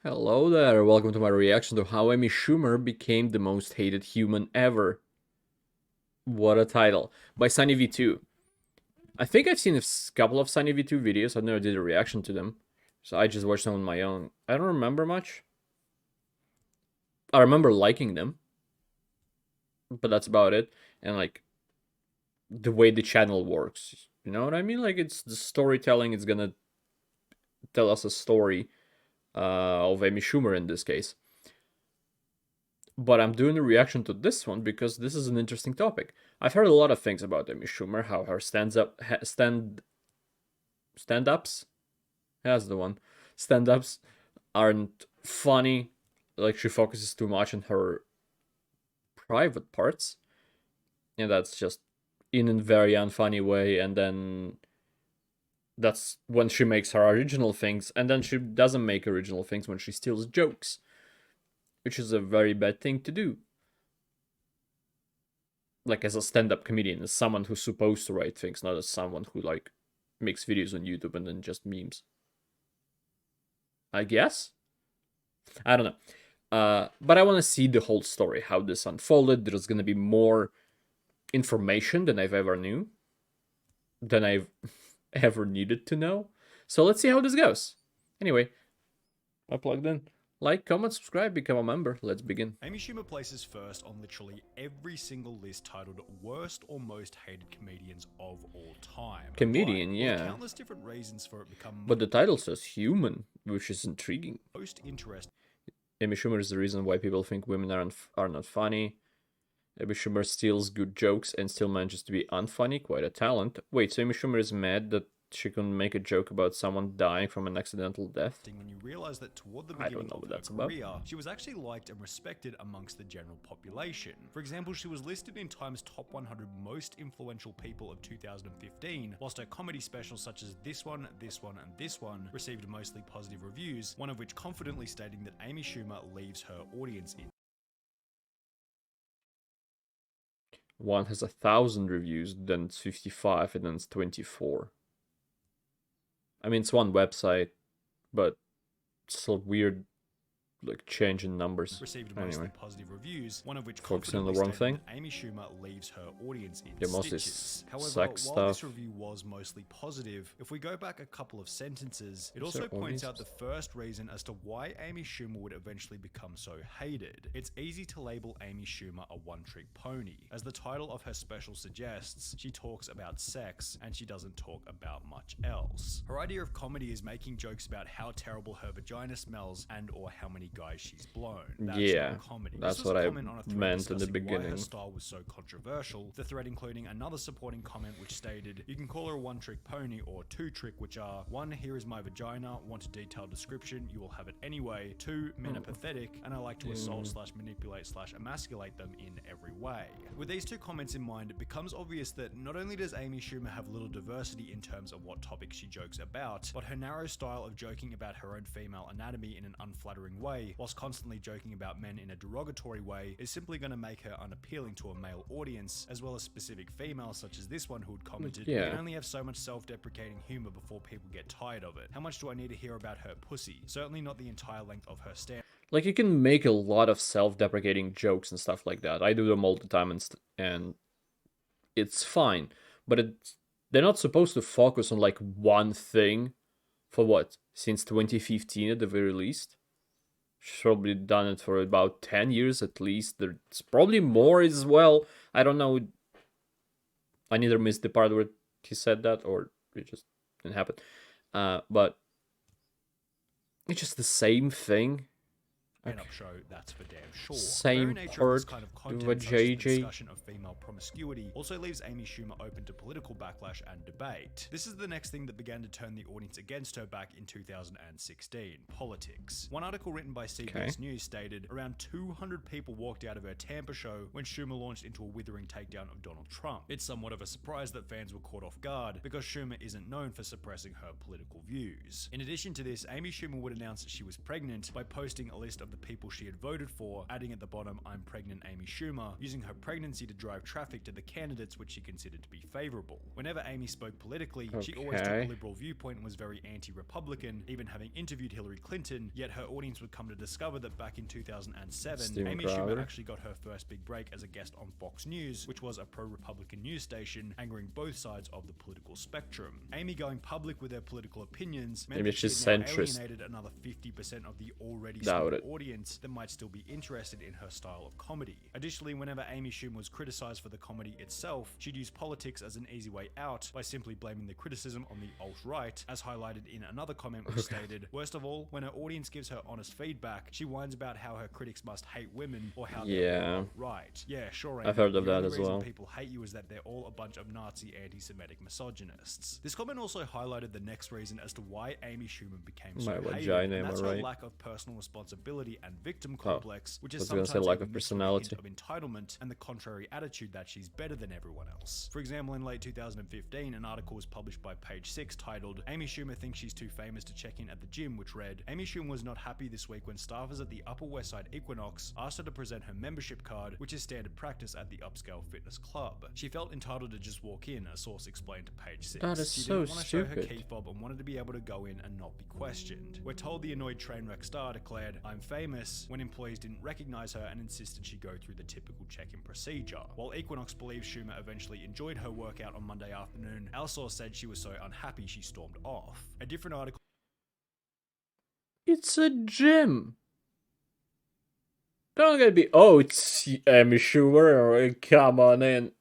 Hello there, welcome to my reaction to how Amy Schumer became the most hated human ever. What a title. By Sunny V2. I think I've seen a couple of Sunny V2 videos, I never did a reaction to them. So I just watched them on my own. I don't remember much. I remember liking them. But that's about it. And like, the way the channel works. You know what I mean? Like, it's the storytelling, it's gonna tell us a story of Amy Schumer in this case. But I'm doing a reaction to this one because this is an interesting topic. I've heard a lot of things about Amy Schumer, how her stand-ups, that's the one, stand-ups aren't funny, like she focuses too much on her private parts, and that's just in a very unfunny way, and then that's when she makes her original things, and then she doesn't make original things when she steals jokes, which is a very bad thing to do. Like as a stand-up comedian, as someone who's supposed to write things, not as someone who like makes videos on YouTube and then just memes. I guess. I don't know. But I want to see the whole story, how this unfolded. There's gonna be more information than I've ever knew, than I've ever needed to know. So let's see how this goes. Anyway, I plugged in. Like, comment, subscribe, become a member. Let's begin. Amy Schumer places first on literally every single list titled Worst or Most Hated Comedians of All Time. Comedian, But, yeah. countless different reasons for it become But the title says human, which is intriguing. most interesting. Amy Schumer is the reason why people think women are not funny. Amy Schumer steals good jokes and still manages to be unfunny. Quite a talent. Wait, so Amy Schumer is mad that she couldn't make a joke about someone dying from an accidental death? When you realize that toward the I don't beginning know of what her that's about. career, she was actually liked and respected amongst the general population. For example, she was listed in Time's top 100 most influential people of 2015, whilst her comedy specials such as this one, and this one received mostly positive reviews, one of which confidently stating that Amy Schumer leaves her audience in. One has 1,000 reviews, then it's 55, and then it's 24. I mean, it's one website, but it's still weird, like change in numbers. Received Anyway, mostly positive reviews, one of which focusing on the confidently wrong stated thing. that Amy Schumer leaves her audience in Yeah, mostly stitches. However, sex while stuff. this review was mostly positive, if we go back a couple of sentences, it Is there also points out the audiences? first reason as to why Amy Schumer would eventually become so hated. It's easy to label Amy Schumer a one-trick pony. As the title of her special suggests, she talks about sex and she doesn't talk about much else. Her idea of comedy is making jokes about how terrible her vagina smells and or how many guys she's blown. That's Yeah, not comedy. that's This was what a I comment on a thread meant in the discussing why her beginning. style was so controversial, the thread including another supporting comment which stated, "You can call her a one-trick pony or two-trick, which are 1. Here is my vagina, want a detailed description, you will have it anyway. 2. Men are pathetic, and I like to assault / manipulate / emasculate them in every way." With these two comments in mind, it becomes obvious that not only does Amy Schumer have little diversity in terms of what topics she jokes about, but her narrow style of joking about her own female anatomy in an unflattering way, whilst constantly joking about men in a derogatory way, is simply going to make her unappealing to a male audience, as well as specific females such as this one who had commented, "You can only have so much self-deprecating humor before people get tired of it. How much do I need to hear about her pussy? Certainly not the entire length of her stand." Like, you can make a lot of self-deprecating jokes and stuff like that. I do them all the time, and it's fine. But they're not supposed to focus on like one thing for what? Since 2015 at the very least. She's probably done it for about 10 years at least. There's probably more as well. I don't know. I neither missed the part where he said that or it just didn't happen. But it's just the same thing. Stand-up show, that's for damn sure. Same The very nature of this part kind of of content, a such as the JJ. discussion of female promiscuity, also leaves Amy Schumer open to political backlash and debate. This is the next thing that began to turn the audience against her back in 2016, politics. One article written by CBS News stated, around 200 people walked out of her Tampa show when Schumer launched into a withering takedown of Donald Trump. It's somewhat of a surprise that fans were caught off guard, because Schumer isn't known for suppressing her political views. In addition to this, Amy Schumer would announce that she was pregnant by posting a list of of the people she had voted for, adding at the bottom, "I'm pregnant Amy Schumer," using her pregnancy to drive traffic to the candidates which she considered to be favorable. Whenever Amy spoke politically, she always took a liberal viewpoint and was very anti-Republican, even having interviewed Hillary Clinton, yet her audience would come to discover that back in 2007, Amy Schumer actually got her first big break as a guest on Fox News, which was a pro-Republican news station, angering both sides of the political spectrum. Amy going public with her political opinions meant that she had now alienated another 50% of the already small audience that might still be interested in her style of comedy. Additionally, whenever Amy Schumer was criticized for the comedy itself, she'd use politics as an easy way out by simply blaming the criticism on the alt-right, as highlighted in another comment which stated, "Worst of all, when her audience gives her honest feedback, she whines about how her critics must hate women or how they're right. Yeah, sure, Amy. I've heard of that as well. The only reason people hate you is that they're all a bunch of Nazi anti-Semitic misogynists." This comment also highlighted the next reason as to why Amy Schumer became so hated, and that's her lack of personal responsibility and victim complex, which is sometimes a lack of personality, of entitlement, and the contrary attitude that she's better than everyone else. For example, in late 2015, an article was published by Page 6 titled, "Amy Schumer thinks she's too famous to check in at the gym," which read, "Amy Schumer was not happy this week when staffers at the Upper West Side Equinox asked her to present her membership card, which is standard practice at the upscale fitness club. She felt entitled to just walk in," a source explained to Page 6. That is she so didn't want to show her stupid. key fob and wanted to be able to go in and not be questioned. We're told the annoyed trainwreck star declared, "I'm famous," when employees didn't recognize her and insisted she go through the typical check-in procedure. While Equinox believes Schumer eventually enjoyed her workout on Monday afternoon, our source said she was so unhappy she stormed off. A different article... It's a gym. Don't get be, "Oh, it's Amy Schumer, or come on in."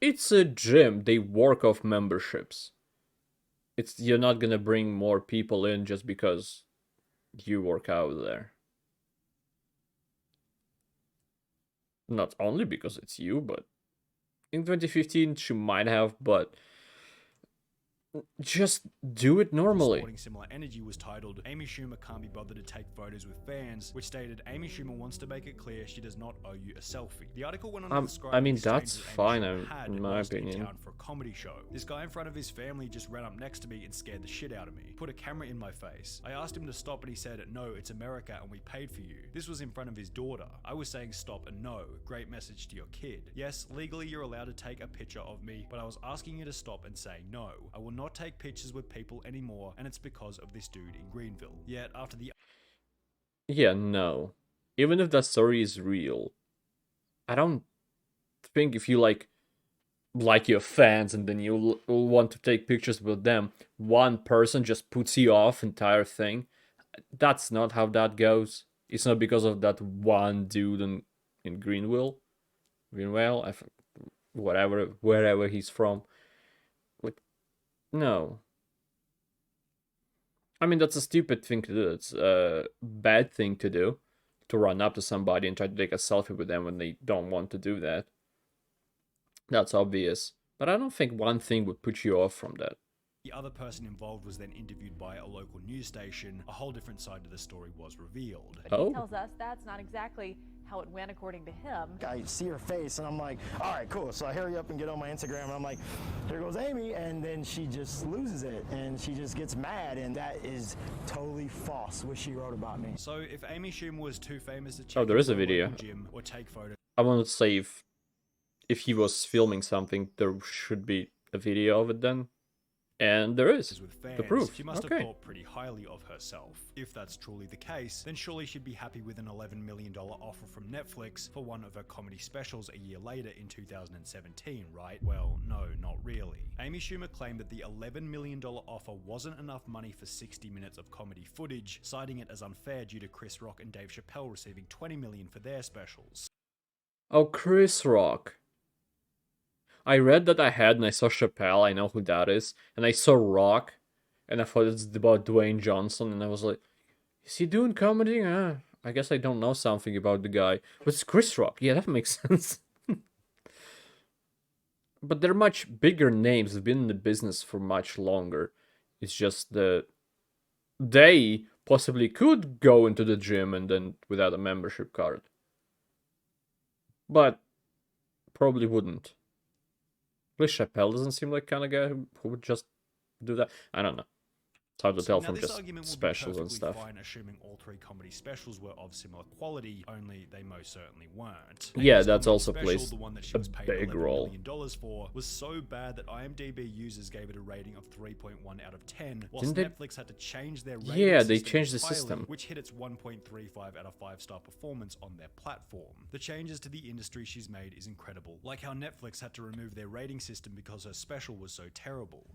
It's a gym. They work off memberships. You're not gonna bring more people in just because you work out there. Not only because it's you, but in 2015 she might have, but just do it normally. Sporting similar energy was titled, "Amy Schumer can't be bothered to take photos with fans," which stated, "Amy Schumer wants to make it clear she does not owe you a selfie." The article went on to describe I mean, the that's exchanges fine, Amy Schumer had in my whilst opinion. in town for a comedy show. "This guy in front of his family just ran up next to me and scared the shit out of me. Put a camera in my face. I asked him to stop and he said, 'No, it's America and we paid for you.' This was in front of his daughter. I was saying stop and no. Great message to your kid. Yes, legally you're allowed to take a picture of me, but I was asking you to stop and saying no. I will not take pictures with people anymore, and it's because of this dude in Greenville." Yet after the... Yeah, no. Even if that story is real, I don't think if you like your fans and then you want to take pictures with them, one person just puts you off entire thing. That's not how that goes. It's not because of that one dude in Greenville, wherever he's from. Like, no. I mean, that's a stupid thing to do. It's a bad thing to do, to run up to somebody and try to take a selfie with them when they don't want to do that. That's obvious. But I don't think one thing would put you off from that. The other person involved was then interviewed by a local news station. A whole different side to the story was revealed. He tells us that's not exactly how it went according to him. I see her face and I'm like, all right, cool. So I hurry up and get on my Instagram and I'm like, here goes Amy, and then she just loses it and she just gets mad, and that is totally false what she wrote about me. So if Amy Schumer was too famous to check there is a into video. local gym or take photos, I want to say if he was filming something, there should be a video of it then. And there is with fans, the proof. She must have thought pretty highly of herself. If that's truly the case, then surely she'd be happy with an $11 million offer from Netflix for one of her comedy specials a year later in 2017, right? Well, no, not really. Amy Schumer claimed that the $11 million offer wasn't enough money for 60 minutes of comedy footage, citing it as unfair due to Chris Rock and Dave Chappelle receiving $20 million for their specials. Oh, Chris Rock. I read that ahead and I saw Chappelle, I know who that is, and I saw Rock, and I thought it's about Dwayne Johnson, and I was like, is he doing comedy? I guess I don't know something about the guy. But it's Chris Rock. Yeah, that makes sense. But they're much bigger names, they've been in the business for much longer. It's just that they possibly could go into the gym and then without a membership card. But probably wouldn't. At least Chappelle doesn't seem like kind of guy who would just do that. I don't know. It's hard to tell Now, from this just argument would be specials and perfectly stuff. fine, assuming all three comedy specials were of similar quality, only they most certainly weren't. Yeah, Amy's that's comedy also special, plays the one that she a was paid big $11 role. million for, was so bad that IMDb users gave it a rating of 3.1 out of 10, whilst Didn't they- Netflix had to change their rating Yeah, they system changed the entirely, system. which hit its 1.35 out of 5-star performance on their platform. The changes to the industry she's made is incredible, like how Netflix had to remove their rating system because her special was so terrible.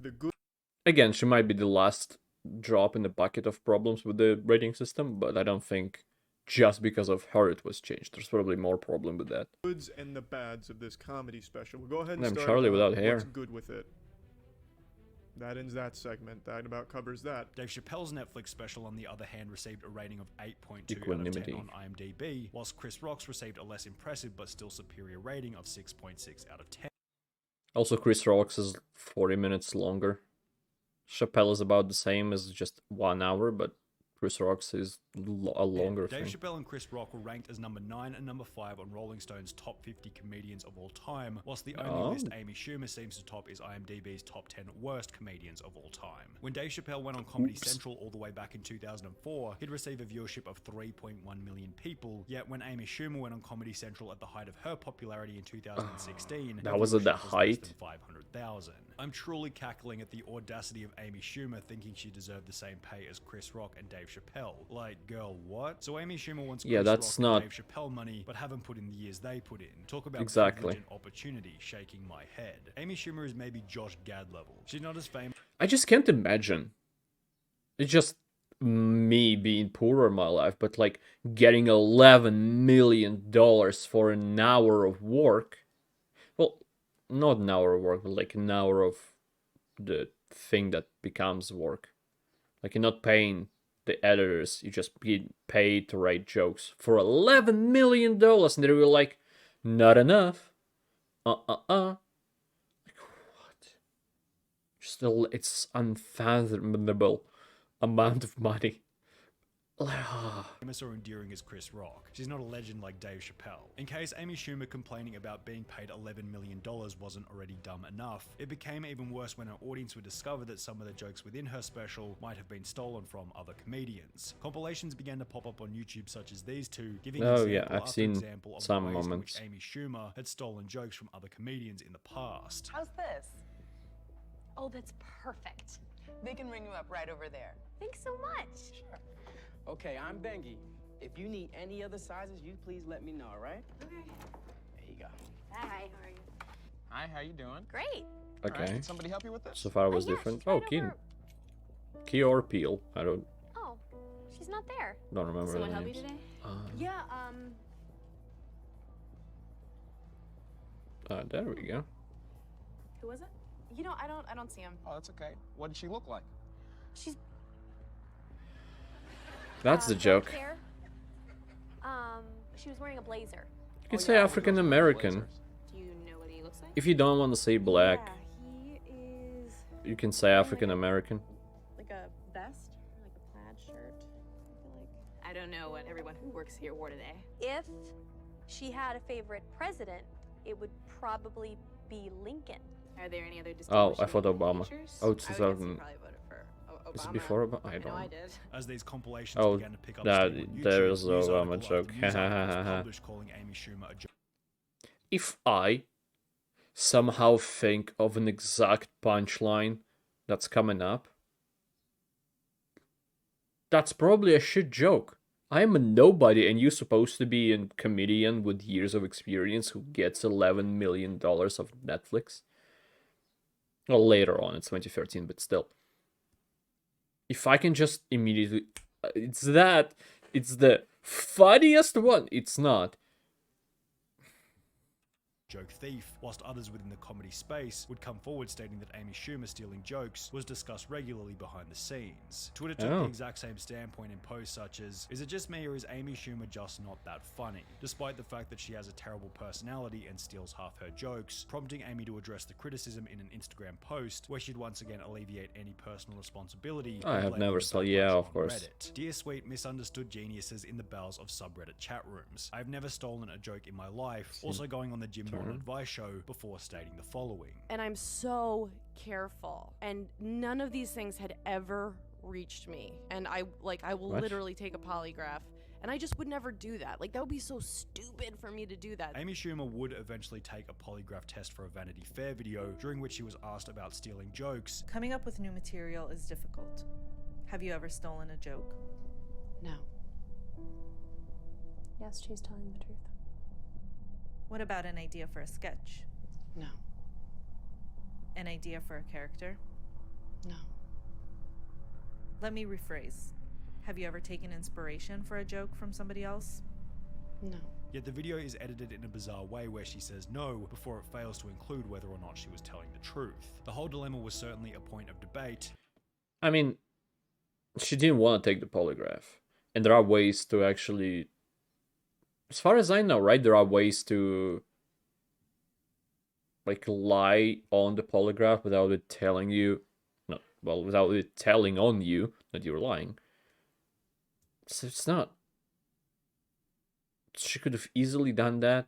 Again, she might be the last drop in the bucket of problems with the rating system, but I don't think just because of her it was changed. There's probably more problem with that. Goods and the bads of this comedy special. We'll go ahead and I'm start Charlie about without hair. what's good with it. That ends that segment. That about covers that. Dave Chappelle's Netflix special, on the other hand, received a rating of 8.2 out of 10 Equanimity. on IMDb, whilst Chris Rock's received a less impressive but still superior rating of 6.6 out of 10. Also, Chris Rock's is 40 minutes longer. Chappelle is about the same as just 1 hour, but Chris Rock's is a longer Dave thing. Chappelle and Chris Rock were ranked as number 9 and number 5 on Rolling Stone's top 50 comedians of all time, whilst the only list Amy Schumer seems to top is IMDb's top 10 worst comedians of all time. When Dave Chappelle went on Comedy Central all the way back in 2004, he'd receive a viewership of 3.1 million people, yet when Amy Schumer went on Comedy Central at the height of her popularity in 2016, That her was at the viewership less height? than 500,000. I'm truly cackling at the audacity of Amy Schumer thinking she deserved the same pay as Chris Rock and Dave Chappelle. Like, girl, what? So Amy Schumer wants Yeah, Chris that's Rock not- and Dave Chappelle money, but haven't put in the years they put in. Talk about Exactly. privilege and opportunity, shaking my head. Amy Schumer is maybe Josh Gad level. She's not as famous I just can't imagine. It's just me being poor in my life, but like getting $11 million for an hour of work. Well, not an hour of work, but like an hour of the thing that becomes work. Like you're not paying the editors, you just get paid to write jokes for $11 million, and they were like, not enough. Like what? Still, it's unfathomable amount of money. or endearing as Chris Rock. She's not a legend like Dave Chappelle. In case Amy Schumer complaining about being paid $11 million wasn't already dumb enough, it became even worse when her audience would discover that some of the jokes within her special might have been stolen from other comedians. Compilations began to pop up on YouTube such as these two, giving Oh, example yeah, I've after seen example of some ways in moments. which Amy Schumer had stolen jokes from other comedians in the past. How's this? Oh, that's perfect. They can ring you up right over there. Thanks so much. Sure. Okay, I'm Bengi. If you need any other sizes, you please let me know, all right? Okay. There you go. Hi, how are you? Hi, how you doing? Great. All right, Okay. can somebody help you with this? So far it was yeah, different. she's right Oh, Keen. over- Key or Peel. I don't Oh, she's not there. remember Someone the help you names. today? Yeah, There we go. Who was it? you know, I don't see him. Oh, that's okay. What did she look like? She's That's the dark joke. hair. She was wearing a blazer. You can Oh, say yeah, African those American. blazers. Do you know what he looks like? If you don't want to say black, Yeah, he is you can say African American. like a vest, or like a plaid shirt. I feel like. I don't know what everyone who works here wore today. If she had a favorite president, it would probably be Lincoln. Are there any other Oh, I thought Obama. features? Oh, I would guess you 2000. probably voted for Obama. Is it before Obama? I I know don't I know. did. As these compilations Oh, began to pick up that- steam on YouTube, there's the news Obama article after joke. news article was published calling Amy Schumer a If I somehow think of an exact punchline that's coming up, that's probably a shit joke. I am a nobody and you're supposed to be a comedian with years of experience who gets $11 million of Netflix. Well, later on, it's 2013, but still. If I can just immediately... It's the funniest one. It's not. joke thief, whilst others within the comedy space would come forward stating that Amy Schumer stealing jokes was discussed regularly behind the scenes. Twitter took the exact same standpoint in posts such as, is it just me or is Amy Schumer just not that funny? Despite the fact that she has a terrible personality and steals half her jokes, prompting Amy to address the criticism in an Instagram post where she'd once again alleviate any personal responsibility. I have never saw- yeah, of course. Reddit. Dear sweet misunderstood geniuses in the bowels of subreddit chat rooms. I've never stolen a joke in my life. Also going on the Jim Norton advice show before stating the following. And I'm so careful. And none of these things had ever reached me, and I will What? literally take a polygraph, and I just would never do that. Like, that would be so stupid for me to do that. Amy Schumer would eventually take a polygraph test for a Vanity Fair video, during which she was asked about stealing jokes. Coming up with new material is difficult. Have you ever stolen a joke? No. Yes, she's telling the truth. What about an idea for a sketch? No. An idea for a character? No. Let me rephrase. Have you ever taken inspiration for a joke from somebody else? No. Yet the video is edited in a bizarre way where she says no before it fails to include whether or not she was telling the truth. The whole dilemma was certainly a point of debate. I mean, she didn't want to take the polygraph. And there are ways to actually... As far as I know, right, there are ways to... like, lie on the polygraph without it telling you... No, well, without it telling on you that you're lying. So it's not... She could have easily done that.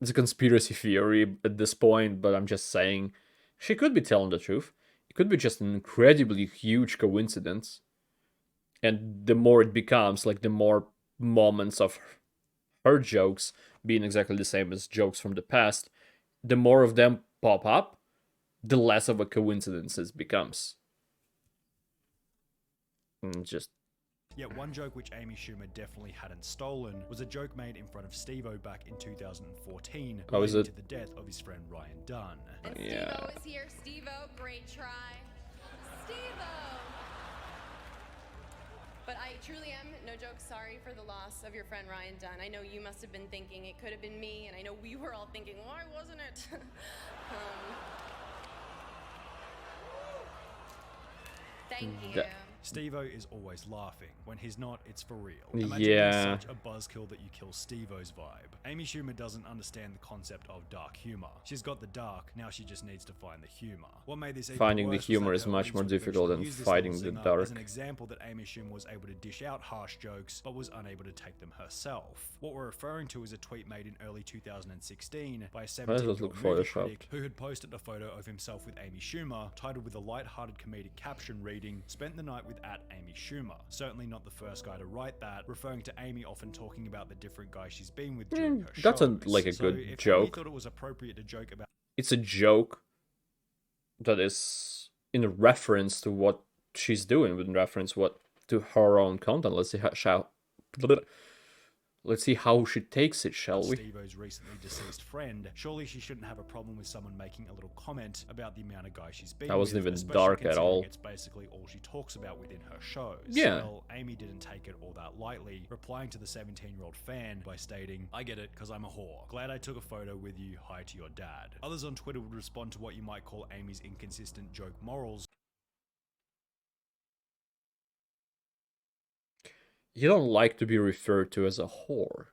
It's a conspiracy theory at this point, but I'm just saying she could be telling the truth. It could be just an incredibly huge coincidence. And the more it becomes, like, the more moments of her jokes being exactly the same as jokes from the past, the more of them pop up, the less of a coincidence it becomes. And just... Yet one joke which Amy Schumer definitely hadn't stolen was a joke made in front of Steve-O back in 2014 Oh, is relating it? to the death of his friend Ryan Dunn. And Yeah. Steve-O is here. Steve-O, great try. Steve-O! But I truly am, no joke, sorry for the loss of your friend Ryan Dunn. I know you must have been thinking it could have been me, and I know we were all thinking, why wasn't it? Thank you. That- Steve-O is always laughing. When he's not, it's for real. Imagine Yeah. being such a buzzkill that you kill Steve-O's vibe. Amy Schumer doesn't understand the concept of dark humor. She's got the dark, now she just needs to find the humor. What made this even Finding the worse was humor that is her much audience more would difficult eventually than use this finding little the singer dark. as an example that Amy Schumer was able to dish out harsh jokes, but was unable to take them herself. What we're referring to is a tweet made in early 2016 by a does it 17-year-old look movie photoshopped? critic who had posted a photo of himself with Amy Schumer, titled with a light-hearted comedic caption reading, "Spent the night with @Amy Schumer." Certainly not the first guy to write that, referring to Amy often talking about the different guys she's been with during her That's shows. like a So good if Amy joke. thought it was appropriate to joke about It's a joke that is in reference to what she's doing, in reference what to her own content. Let's see how she takes it, shall we? Steve-O's recently deceased friend, surely she shouldn't have a problem with someone making a little comment about the amount of guys she's been That wasn't with, even especially dark at considering all. It's basically all she talks about within her shows. Yeah. Well, Amy didn't take it all that lightly, replying to the 17-year-old fan by stating, "I get it, cause I'm a whore. Glad I took a photo with you, hi to your dad." Others on Twitter would respond to what you might call Amy's inconsistent joke morals. You don't like to be referred to as a whore.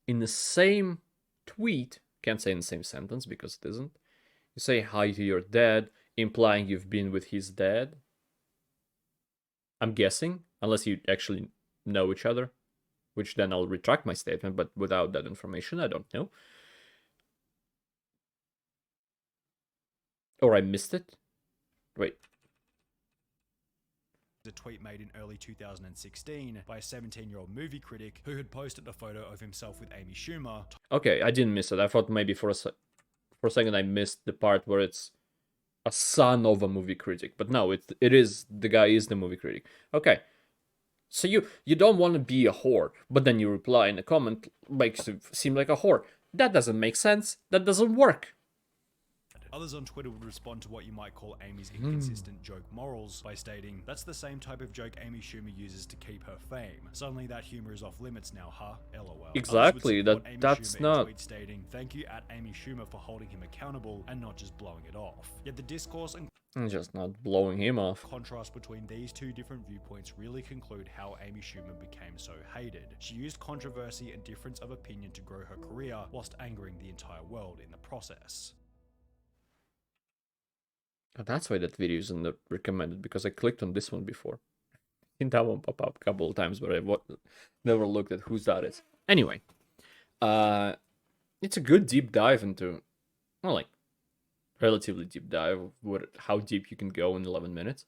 In the same tweet, can't say in the same sentence because it isn't, you say hi to your dad, implying you've been with his dad. I'm guessing, unless you actually know each other, which then I'll retract my statement, but without that information, I don't know. Or I missed it? Wait. A tweet made in early 2016 by a 17-year-old movie critic who had posted a photo of himself with Amy Schumer. Okay, I didn't miss it. I thought maybe for a second I missed the part where it's a son of a movie critic. But no, it is, the guy is the movie critic. Okay. So you don't want to be a whore, but then you reply in a comment, makes you seem like a whore. That doesn't make sense. That doesn't work. Others on Twitter would respond to what you might call Amy's inconsistent joke morals by stating, "That's the same type of joke Amy Schumer uses to keep her fame. Suddenly that humor is off limits now, huh? LOL." Exactly, Others would support Amy that's Schumer in not- tweets stating, "Thank you @Amy Schumer for holding him accountable and not just blowing it off." Yet the discourse and I'm just not blowing him off. contrast between these two different viewpoints really conclude how Amy Schumer became so hated. She used controversy and difference of opinion to grow her career, whilst angering the entire world in the process. That's why that video isn't recommended, because I clicked on this one before. Seen that one pop up a couple of times, but I never looked at whose that is. Anyway, it's a good deep dive into, well, like, relatively deep dive of how deep you can go in 11 minutes,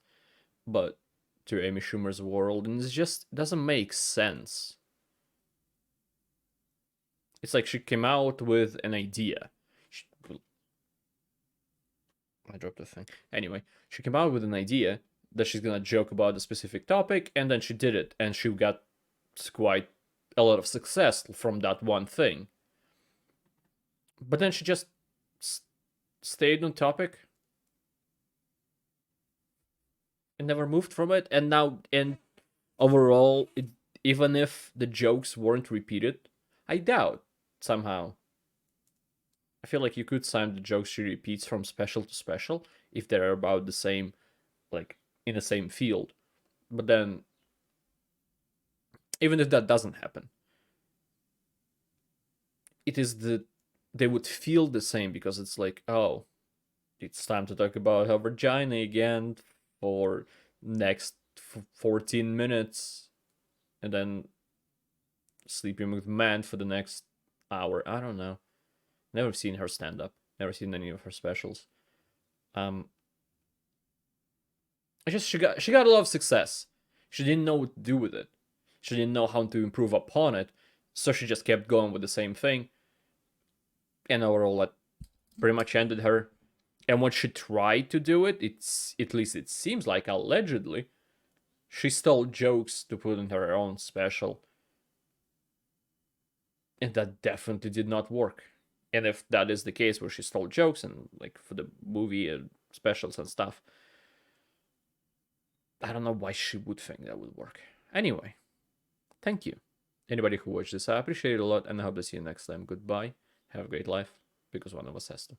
but to Amy Schumer's world, and it just doesn't make sense. It's like she came out with an idea. I dropped the thing. Anyway, she came out with an idea that she's gonna joke about a specific topic, and then she did it, and she got quite a lot of success from that one thing. But then she just stayed on topic and never moved from it. And now, and overall, even if the jokes weren't repeated, I doubt somehow. I feel like you could sign the jokes she repeats from special to special if they're about the same, like, in the same field. But then, even if that doesn't happen, it is they would feel the same, because it's like, oh, it's time to talk about her vagina again for next 14 minutes, and then sleeping with men for the next hour. I don't know. Never seen her stand up. Never seen any of her specials. She got a lot of success. She didn't know what to do with it. She didn't know how to improve upon it, so she just kept going with the same thing. And overall, that pretty much ended her. And when she tried to do it, at least it seems like, allegedly, she stole jokes to put in her own special. And that definitely did not work. And if that is the case, where she stole jokes and, like, for the movie specials and stuff, I don't know why she would think that would work. Anyway, thank you. Anybody who watched this, I appreciate it a lot, and I hope to see you next time. Goodbye. Have a great life, because one of us has to.